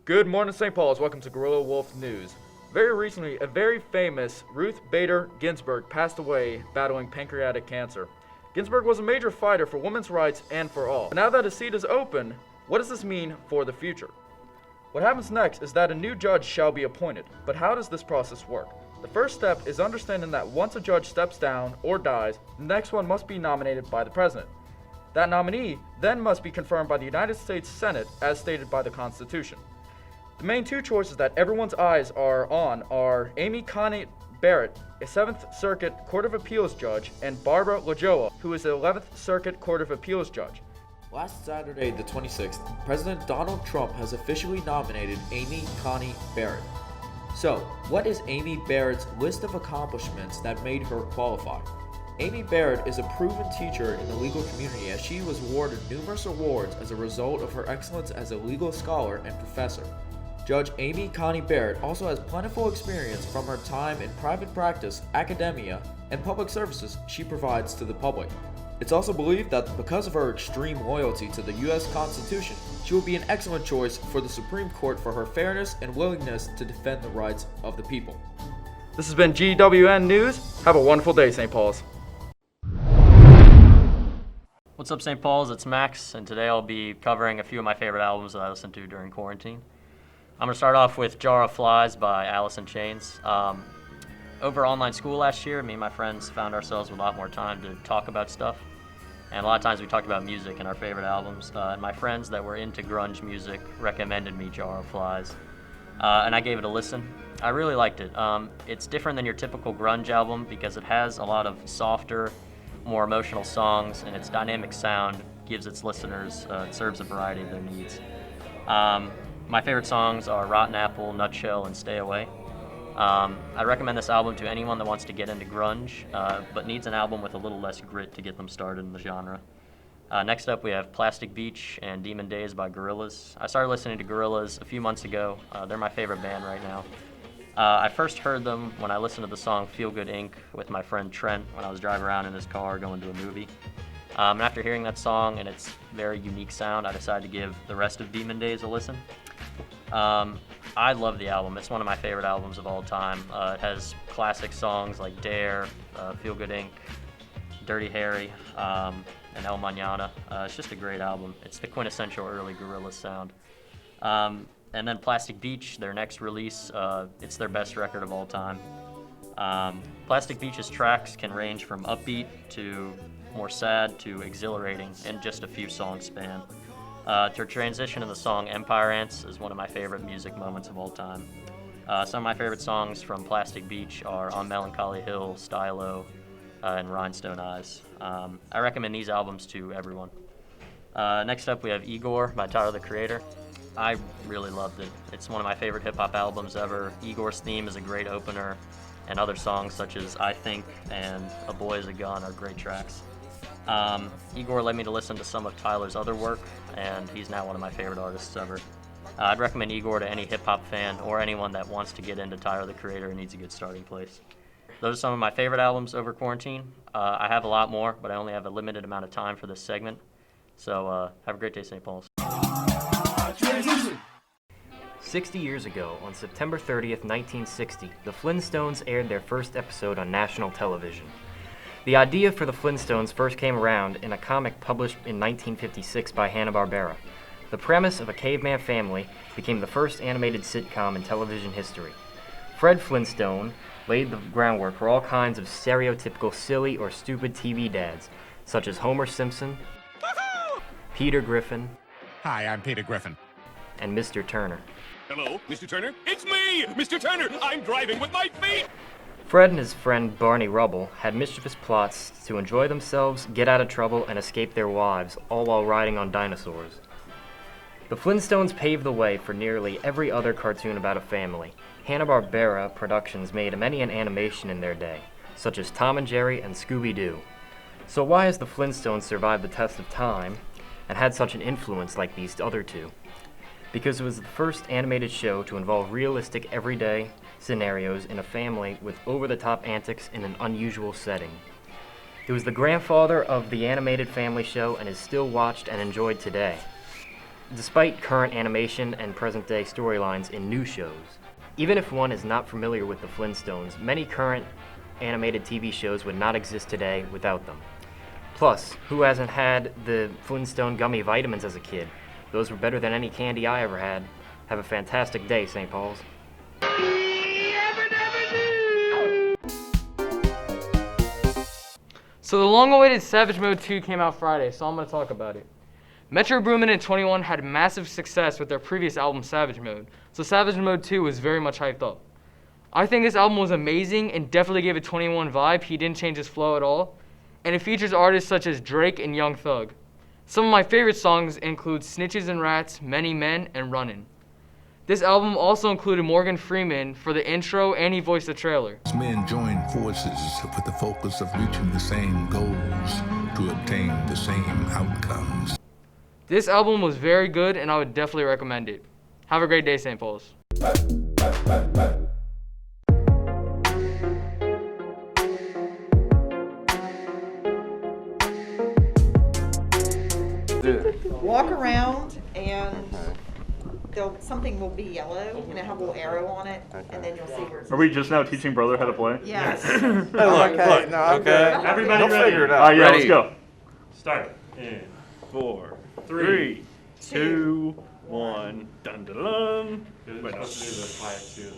Good morning, St. Paul's. Welcome to Guerrilla Wolf News. Very recently, a very famous Ruth Bader Ginsburg passed away battling pancreatic cancer. Ginsburg was a major fighter for women's rights and for all. Now that his seat is open, what does this mean for the future? What happens next is that a new judge shall be appointed. But how does this process work? The first step is understanding that once a judge steps down or dies, the next one must be nominated by the president. That nominee then must be confirmed by the United States Senate as stated by the Constitution. The main two choices that everyone's eyes are on are Amy Coney Barrett, a 7th Circuit Court of Appeals judge, and Barbara LaJoie, who is the 11th Circuit Court of Appeals judge. Last Saturday, the 26th, President Donald Trump has officially nominated Amy Coney Barrett. So, what is Amy Barrett's list of accomplishments that made her qualify? Amy Barrett is a proven teacher in the legal community as she was awarded numerous awards as a result of her excellence as a legal scholar and professor. Judge Amy Coney Barrett also has plentiful experience from her time in private practice, academia, and public services she provides to the public. It's also believed that because of her extreme loyalty to the U.S. Constitution, she will be an excellent choice for the Supreme Court for her fairness and willingness to defend the rights of the people. This has been GWN News. Have a wonderful day, St. Paul's. What's up, St. Paul's? It's Max, and today I'll be covering a few of my favorite albums that I listened to during quarantine. I'm going to start off with Jar of Flies by Alice in Chains. Over online school last year, me and my friends found ourselves with a lot more time to talk about stuff. And a lot of times we talked about music and our favorite albums. And my friends that were into grunge music recommended me Jar of Flies. And I gave it a listen. I really liked it. It's different than your typical grunge album because it has a lot of softer, more emotional songs, and its dynamic sound gives its listeners, it serves a variety of their needs. My favorite songs are Rotten Apple, Nutshell, and Stay Away. I recommend this album to anyone that wants to get into grunge, but needs an album with a little less grit to get them started in the genre. Next up, we have Plastic Beach and Demon Days by Guerrillas. I started listening to Guerrillas a few months ago. They're my favorite band right now. I first heard them when I listened to the song Feel Good Inc. with my friend Trent when I was driving around in his car going to a movie. And after hearing that song and its very unique sound, I decided to give the rest of Demon Days a listen. I love the album. It's one of my favorite albums of all time. It has classic songs like Dare, Feel Good Inc., Dirty Harry, and El Mañana. It's just a great album. It's the quintessential early Guerrilla sound. And then Plastic Beach, their next release, it's their best record of all time. Plastic Beach's tracks can range from upbeat to more sad to exhilarating in just a few songs span. Their transition in the song Empire Ants is one of my favorite music moments of all time. Some of my favorite songs from Plastic Beach are On Melancholy Hill, Stylo, and Rhinestone Eyes. I recommend these albums to everyone. Next up, we have Igor by Tyler, the Creator. I really loved it. It's one of my favorite hip-hop albums ever. Igor's theme is a great opener, and other songs such as I Think and A Boy Is a Gun are great tracks. Igor led me to listen to some of Tyler's other work, and he's now one of my favorite artists ever. I'd recommend Igor to any hip-hop fan or anyone that wants to get into Tyler, the Creator and needs a good starting place. Those are some of my favorite albums over quarantine. I have a lot more, but I only have a limited amount of time for this segment. So have a great day, St. Paul's. 60 years ago, on September 30th, 1960, the Flintstones aired their first episode on national television. The idea for the Flintstones first came around in a comic published in 1956 by Hanna-Barbera. The premise of a caveman family became the first animated sitcom in television history. Fred Flintstone laid the groundwork for all kinds of stereotypical silly or stupid TV dads, such as Homer Simpson, Peter Griffin, Hi, I'm Peter Griffin. and Mr. Turner. Hello, Mr. Turner? It's me, Mr. Turner! I'm driving with my feet! Fred and his friend Barney Rubble had mischievous plots to enjoy themselves, get out of trouble, and escape their wives, all while riding on dinosaurs. The Flintstones paved the way for nearly every other cartoon about a family. Hanna-Barbera Productions made many an animation in their day, such as Tom and Jerry and Scooby-Doo. So why has the Flintstones survived the test of time and had such an influence like these other two? Because it was the first animated show to involve realistic everyday scenarios in a family with over-the-top antics in an unusual setting. It was the grandfather of the animated family show and is still watched and enjoyed today. despite current animation and present-day storylines in new shows. Even if one is not familiar with the Flintstones, many current animated TV shows would not exist today without them. Plus, who hasn't had the Flintstone gummy vitamins as a kid? Those were better than any candy I ever had. Have a fantastic day, St. Paul's. So the long-awaited Savage Mode 2 came out Friday, so I'm going to talk about it. Metro Boomin and 21 had massive success with their previous album Savage Mode, so Savage Mode 2 was very much hyped up. I think this album was amazing and definitely gave a 21 vibe. He didn't change his flow at all, and it features artists such as Drake and Young Thug. Some of my favorite songs include Snitches and Rats, Many Men, and Runnin'. This album also included Morgan Freeman for the intro, and he voiced the trailer. Men join forces with the focus of reaching the same goals to obtain the same outcomes. This album was very good, and I would definitely recommend it. Have a great day, St. Paul's. Walk around and something will be yellow and it'll have a little arrow on it, and then you'll see where it's. Are we just now teaching brother how to play? Yes. Everybody Don't ready? figure it out. Yeah, let's go. Start in 4, 3, 2, 1. Dun dun dun. Wait, no. The quiet too.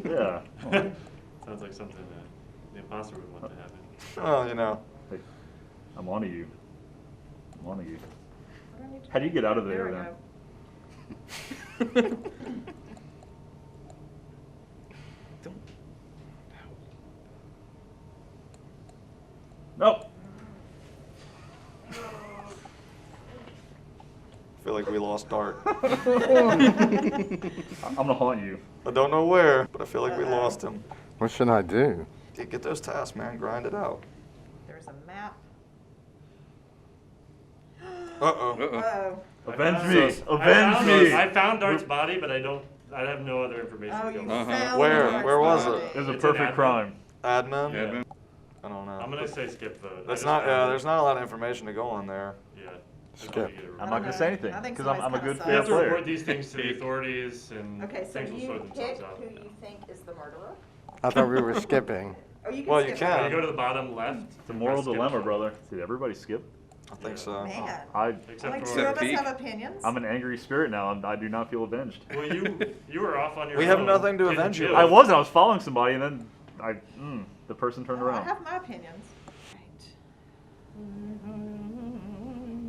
Yeah. Sounds like something the imposter would want to happen. Oh, you know. Hey, I'm on to you. I'm on to you. How do you get out of there then? Nope. I feel like we lost Dart. I'm gonna haunt you. I don't know where, but I feel like we lost him. What should I do? Get those tasks, man. Grind it out. There's a map. Uh-oh. Oh. Avenge me! Avenge me! I found Dart's body, but I have no other information. Oh, to go you on. found Where? Dart's Where was body. it? It was a It's an perfect admin. crime. Admin? Yeah. I don't know. I'm gonna say skip vote. There's there's not a lot of information to go on there. Yeah. Skip. I'm not gonna say anything I think because I'm a somebody's good kinda We have fair to player. report these things to the authorities, and Okay, so things will you sort pick themselves out. who you think is the murderer. I thought we were skipping. Oh, you can Well, you skip can. When you go to the bottom left. It's a moral press skip dilemma, vote. brother. Did everybody skip? I think so. Man. Except Only for two of us have opinions. I'm an angry spirit now. I do not feel avenged. Well, you were off on your own. We have nothing to getting avenge you killed. I wasn't. I was following somebody, and then the person turned Oh, I around. have my opinions.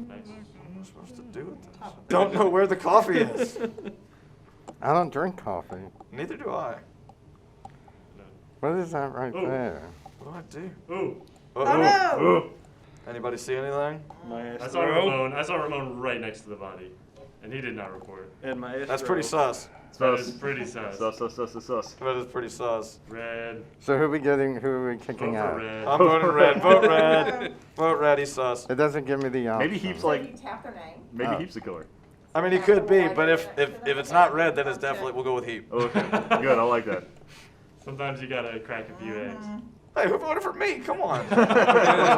Thanks. What am I supposed to do with this? Don't know where the coffee is. I don't drink coffee. Neither do I. What is that right Oh. there? What do I do? Ooh. Oh no! Ooh. Anybody see anything? I saw Ramon right next to the body, and he did not report. That's pretty sus. That is pretty sus. Sus. That is pretty sus. Red. So who are we kicking Vote for out? red. I'm voting red. Vote red. Vote red. He's sus. It doesn't give me the option. Maybe Heap's So like you tap their name. maybe Heap's the killer. I mean, he could be, but if it's not red, then it's definitely we'll go with Heap. Okay, good. I like that. Sometimes you gotta crack a few eggs. Hey, who voted for me? Come on.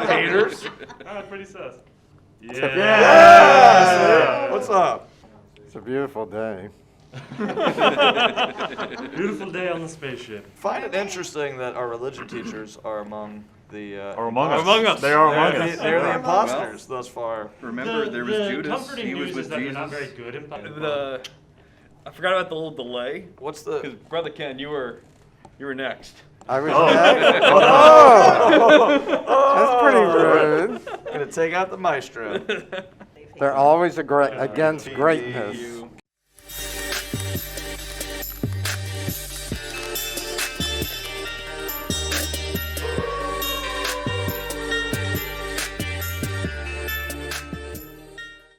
Haters. Ah, pretty sus. Yeah. Yeah. What's up? It's a beautiful day. Beautiful day on the spaceship. Find it interesting that our religion teachers are among the Or among us. imposters. Among us. They are among They're us. the- They're the imposters thus far. Remember, there was Judas. Comforting He was news with is that Jesus. they're not very good imposters. I forgot about the little delay. What's Because the? Brother Ken, you were next. I was Oh. next. Oh! That's pretty rude. Gonna take out the maestro. They're always against greatness.